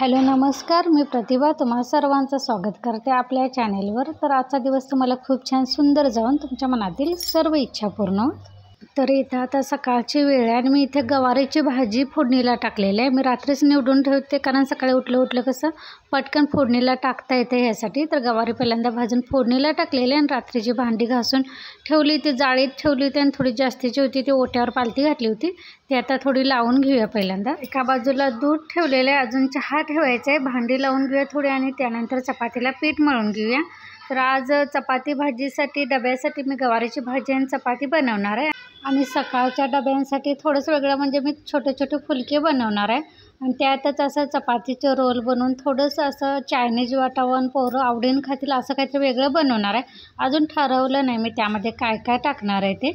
Hello नमस्कार, मी प्रतिभा तुम्हा सर्वांचं स्वागत करते आपल्या चॅनेलवर। तर आजचा दिवस तुम्हाला खूप छान सुंदर जाऊन तुमच्या मनातील सर्व इच्छा पूर्ण होत। तर इथं आता सकाळची वेळ आहे आणि मी इथे गवारीची भाजी फोडणीला टाकलेली आहे। मी रात्रीच निवडून ठेवते कारण सकाळी उठलं कसं पटकन फोडणीला टाकता येते ह्यासाठी। तर गवारी पहिल्यांदा भाजून फोडणीला टाकलेली आणि रात्रीची भांडी घासून ठेवली, ती जाळीत ठेवली होती आणि थोडी जास्तीची होती ती ओट्यावर पालती घातली होती। ती आता थोडी लावून घेऊया। पहिल्यांदा एका बाजूला दूध ठेवलेलं आहे, अजून चहा ठेवायचा आहे, भांडी लावून घेऊया थोडी आणि त्यानंतर चपातीला पीठ मळून घेऊया। तर आज चपाती भाजीसाठी डब्यासाठी मी गवारीची भाजी आणि चपाती बनवणार आहे आणि सकाळच्या डब्यांसाठी थोडंसं वेगळं म्हणजे मी छोटे छोटे फुलके बनवणार आहे आणि त्यातच असं चपातीचे रोल बनवून थोडंसं असं चायनीज वाटावं, पोरं आवडीनं खातील असं काहीतरी वेगळं बनवणार आहे। अजून ठरवलं नाही मी त्यामध्ये काय काय टाकणार आहे ते।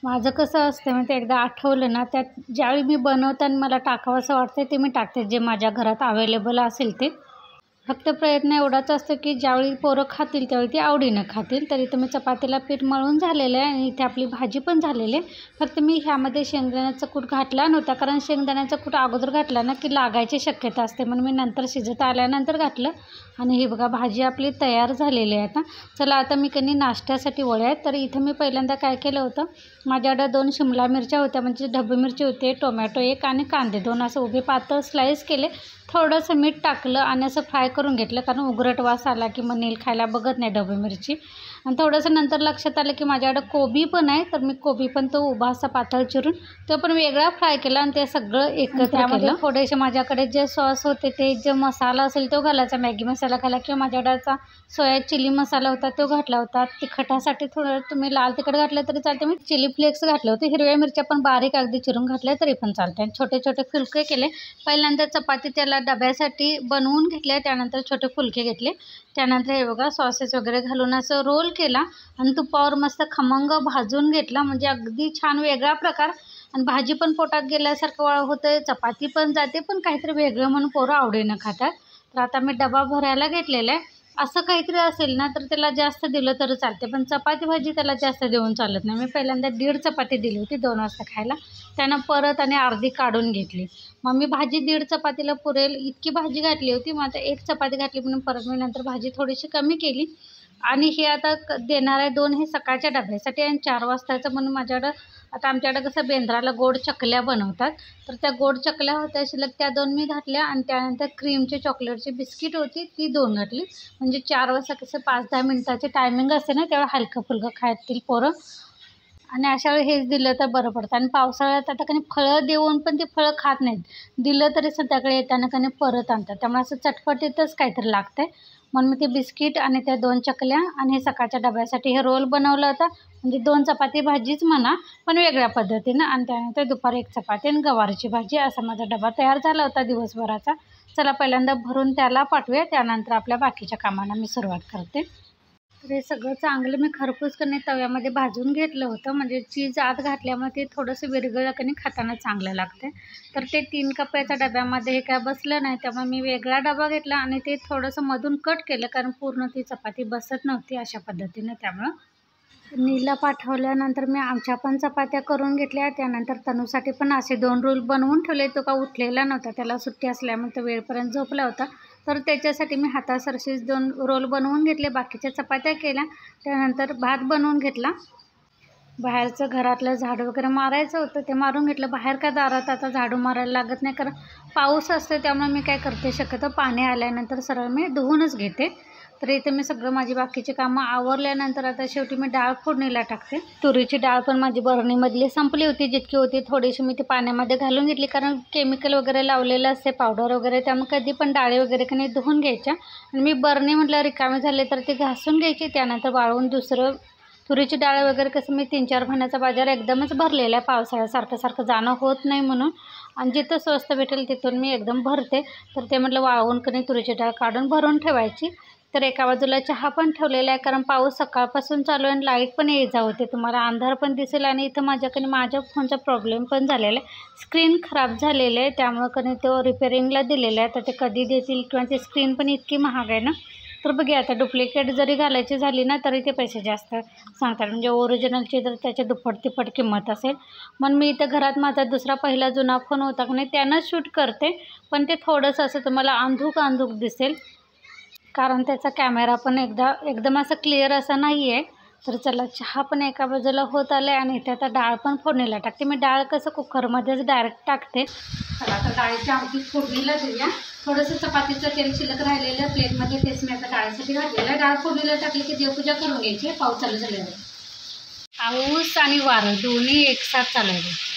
माझं कसं असतं मी ते एकदा आठवलं ना, त्यात ज्यावेळी मी बनवताना मला टाकावं असं वाटतं ते मी टाकते, जे माझ्या घरात अवेलेबल असेल ते। फक्त प्रयत्न एवढाच असतो की ज्यावेळी पोरं खातील त्यावेळी ती आवडीनं खातील। तर इथं मी चपातीला पीठ मळून झालेलं आहे आणि इथे आपली भाजी पण झालेली आहे। फक्त मी ह्यामध्ये शेंगदाण्याचा कूट घातला नव्हता कारण शेंगदाण्याचा कूट अगोदर घातला ना की लागायची शक्यता असते, म्हणून मी नंतर शिजत आल्यानंतर घातलं। आणि ही बघा भाजी आपली तयार झालेली आहे। आता चला आता मी नाश्त्यासाठी वड्या आहेत। तर इथं मी पहिल्यांदा काय केलं होतं, माझ्याकडे 2 शिमला मिरच्या होत्या, म्हणजे ढबू मिरची होते, टोमॅटो 1 आणि कांदे 2 असं उभे पातळ स्लाईस केले। थोडंसं मीठ टाकलं आणि असं फ्राय करून घेतलं कारण उघरट वास आला की मग नील खायला बघत नाही ढबू मिरची। आणि थोडंसं नंतर लक्षात आलं की माझ्याकडे कोबी पण आहे, तर मी कोबी पण तो उभा असा पातळ चिरून तो पण वेगळा फ्राय केला आणि ते सगळं एकत्र केलं। थोडेसे माझ्याकडे जे सॉस होते ते जे मसाला असेल तो घालायचा, मॅगी मसाला घाला किंवा माझ्याकडचा सोया चिली मसाला होता तो घातला होता। तिखटासाठी थोडं तुम्ही लाल तिखट घातलं तरी चालते, मी चिली फ्लेक्स घातले होते, हिरव्या मिरच्या पण बारीक अगदी चिरून घातल्या तरी पण चालते। आणि छोटे छोटे फुलके केले। पहिल्यांदा चपाती त्याला डब्यासाठी बनवून घेतले, त्यानंतर छोटे फुलके घेतले, त्यानंतर हे बघा सॉसेस वगैरे घालून असं रोल केला आणि तुपावर मस्त खमंग भाजून घेतला, म्हणजे अगदी छान वेगळा प्रकार। आणि भाजी पण पोटात गेल्यासारखं होतं, चपाती पण जाते, पण काहीतरी वेगळं म्हणून पोरं आवडीनं खातात। तर आता मी डबा भरायला घेतलेला आहे। असं काहीतरी असेल ना तर त्याला जास्त दिलं तर चालते, पण चपाती भाजी त्याला जास्त देऊन चालत नाही। मी पहिल्यांदा 1.5 चपाती दिली होती 2 वाजता खायला, त्यानं परत आणि अर्धी काढून घेतली। मग मी भाजी 1.5 चपातीला पुरेल इतकी भाजी घातली होती, मग आता 1 चपाती घातली म्हणून परत मी नंतर भाजी थोडीशी कमी केली। आणि हे आता देणार आहे 2 हे सकाळच्या डब्यासाठी आणि 4 वाजताचं म्हणून माझ्याकडं आता आमच्याकडं कसं बेंद्राला गोड चकल्या बनवतात, तर त्या गोड चकल्या होत्या शिल्लक, त्या 2 मी घातल्या आणि त्यानंतर क्रीमची चॉकलेटची बिस्किट होती ती 2 घातली। म्हणजे 4 वाजता कसं 5-10 मिनिटाचे टायमिंग असते ना, तेव्हा हलकं फुलकं खातील पोरं आणि अशा वेळी हेच दिलं तर बरं पडतं। आणि पावसाळ्यात आता फळं देऊन पण ते फळं खात नाहीत, दिलं तरी संध्याकाळी येताना परत आणतात, त्यामुळे असं चटपटीतच काहीतरी लागतंय। म्हणून मी ते बिस्किट आणि त्या 2 चकल्या आणि हे सकाळच्या डब्यासाठी हे रोल बनवलं होतं, म्हणजे 2 चपाती भाजीच म्हणा पण वेगळ्या पद्धतीनं। आणि त्यानंतर दुपारी 1 चपाती आणि गवारीची भाजी असा माझा डबा तयार झाला होता दिवसभराचा। चला पहिल्यांदा भरून त्याला पाठवूया, त्यानंतर आपल्या बाकीच्या कामांना मी सुरुवात करते। तर हे सगळं चांगलं मी खरपूस तव्यामध्ये भाजून घेतलं होतं, म्हणजे चीज आत घातल्यामुळे ते थोडंसं विरघळलं खाताना चांगलं लागतं। तर ते 3 कपाच्या डब्यामध्ये हे काय बसलं नाही, त्यामुळे मी वेगळा डबा घेतला आणि ते थोडंसं मधून कट केलं कारण पूर्ण ती चपाती बसत नव्हती अशा पद्धतीनं। त्यामुळं नीला पाठवल्यानंतर मी आमच्या पण चपात्या करून घेतल्या, त्यानंतर तनूसाठी पण असे 2 रोल बनवून ठेवले। तो का उठलेला नव्हता, त्याला सुट्टी असल्यामुळे तो वेळपर्यंत झोपला होता, तर त्याच्यासाठी मी हातासरशीच 2 रोल बनवून घेतले, बाकीच्या चपात्या केल्या, त्यानंतर भात बनवून घेतला। बाहेरचं घरातलं झाडू वगैरे मारायचं होतं ते मारून घेतलं। बाहेर का दारात आता झाडू मारायला लागत नाही कारण पाऊस असतो, त्यामुळे मी काय करते शक्यतो पाणी आल्यानंतर सरळ मी धुवूनच घेते। तर इथे मी सगळं माझी बाकीची कामं आवरल्यानंतर आता शेवटी मी डाळ फोडणीला टाकते। तुरीची डाळ पण माझी बरणीमधली संपली होती, जितकी होती थोडीशी मी ती पाण्यामध्ये घालून घेतली कारण केमिकल वगैरे लावलेलं असते पावडर वगैरे, त्यामुळे कधी पण डाळी वगैरे धुवून घ्यायच्या। आणि मी बरणी म्हटलं रिकामी झाले तर ती घासून घ्यायची, त्यानंतर वाळवून दुसरं तुरीची डाळ वगैरे कसं मी 3-4 महिन्याचा बाजार एकदमच भरलेला आहे, पावसाळ्यासारखं सारखं जाणं होत नाही म्हणून, आणि जिथं स्वस्त भेटेल तिथून मी एकदम भरते। तर ते म्हटलं वाळवून तुरीची डाळ काढून भरून ठेवायची। तर एका बाजूला चहा पण ठेवलेला आहे कारण पाऊस सकाळपासून चालू आहे आणि लाईट पण ये जा होते, तुम्हाला अंधार पण दिसेल। आणि इथं माझ्या फोनचा प्रॉब्लेम पण झालेला आहे, स्क्रीन खराब झालेलं आहे, त्यामुळं तो रिपेअरिंगला दिलेला आहे, तर ते कधी देतील किंवा ते स्क्रीन पण इतकी महाग आहे ना, तर बघा आता डुप्लिकेट जरी घालायची झाली ना तरी ते पैसे जास्त सांगतात, म्हणजे ओरिजिनलची तर त्याच्या दुप्पट तिप्पट किंमत असेल. मग मी इथं घरात माझा दुसरा पहिला जुना फोन होता की नाही त्यानंच शूट करते, पण ते थोडंसं असं तुम्हाला अंधूक दिसेल कारण त्याचा कॅमेरा पण एकदम असं क्लिअर असा नाही आहे. तर चला, चहा पण एका बाजूला होत आलं आहे आणि इथे आता डाळ पण फोडणीला टाकते. मी डाळ कसं कुकरमध्येच डायरेक्ट टाकते. चला आता डाळीच्या आमटी फोडणीला देऊया. थोडंसं चपातीचं तेल शिल्लक राहिलेलं प्लेटमध्ये, तेच मी आता डाळीसाठी घातलेलं. डाळ फोडणीला टाकली की देवपूजा करून घ्यायची. पाऊस चालू झाल्यावर पाऊस आणि वारं दोन्ही एकसाथ चालू आहे.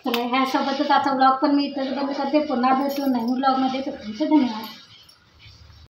चला, ह्यासोबतच आता ब्लॉग पण मी इथंच बंद करते. पुन्हा भेटू नवीन ब्लॉगमध्ये. तोपर्यंत धन्यवाद.